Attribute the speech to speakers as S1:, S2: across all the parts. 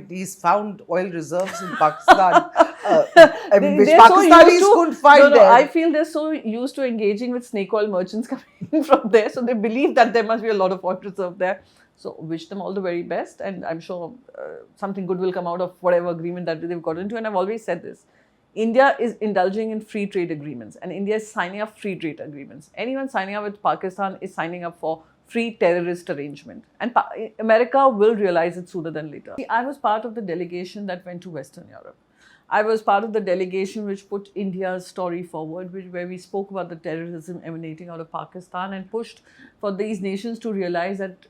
S1: He's found oil reserves in Pakistan. Which
S2: They're so
S1: Pakistanis
S2: used to,
S1: couldn't find
S2: no, no,
S1: there.
S2: I feel they're so used to engaging with snake oil merchants coming from there, so they believe that there must be a lot of oil reserve there. So wish them all the very best, and I'm sure something good will come out of whatever agreement that they've got into. And I've always said this: India is indulging in free trade agreements, and India is signing up free trade agreements. Anyone signing up with Pakistan is signing up for free terrorist arrangement, and America will realize it sooner than later. I was part of the delegation that went to Western Europe. I was part of the delegation which put India's story forward, where we spoke about the terrorism emanating out of Pakistan and pushed for these nations to realize that,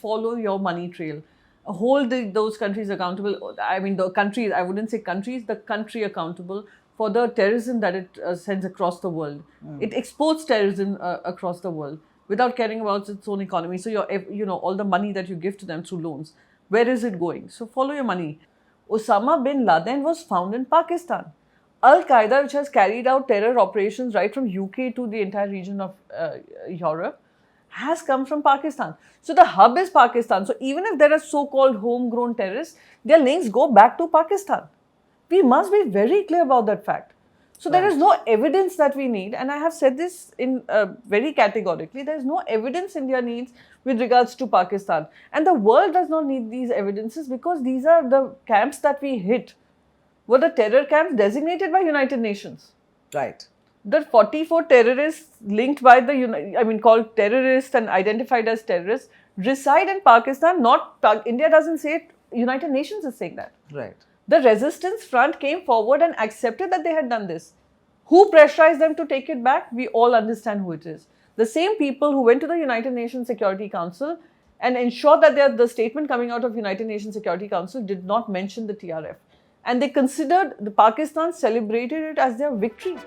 S2: follow your money trail. Hold those countries accountable. I mean, the countries, I wouldn't say countries, the country accountable for the terrorism that it sends across the world. It exports terrorism across the world without caring about its own economy. So, all the money that you give to them through loans, where is it going? So, follow your money. Osama bin Laden was found in Pakistan. Al-Qaeda, which has carried out terror operations right from UK to the entire region of Europe, has come from Pakistan. So the hub is Pakistan. So even if there are so-called homegrown terrorists, their links go back to Pakistan. We must be very clear about that fact. So there is no evidence that we need, and I have said this in very categorically, there is no evidence India needs with regards to Pakistan. And the world does not need these evidences, because these are the camps that we hit, were the terror camps designated by United Nations.
S1: Right.
S2: The 44 terrorists linked by called terrorists and identified as terrorists reside in Pakistan, India doesn't say it, United Nations is saying that.
S1: Right.
S2: The resistance front came forward and accepted that they had done this. Who pressurized them to take it back? We all understand who it is. The same people who went to the United Nations Security Council and ensured that the statement coming out of United Nations Security Council did not mention the TRF. And they considered Pakistan celebrated it as their victory.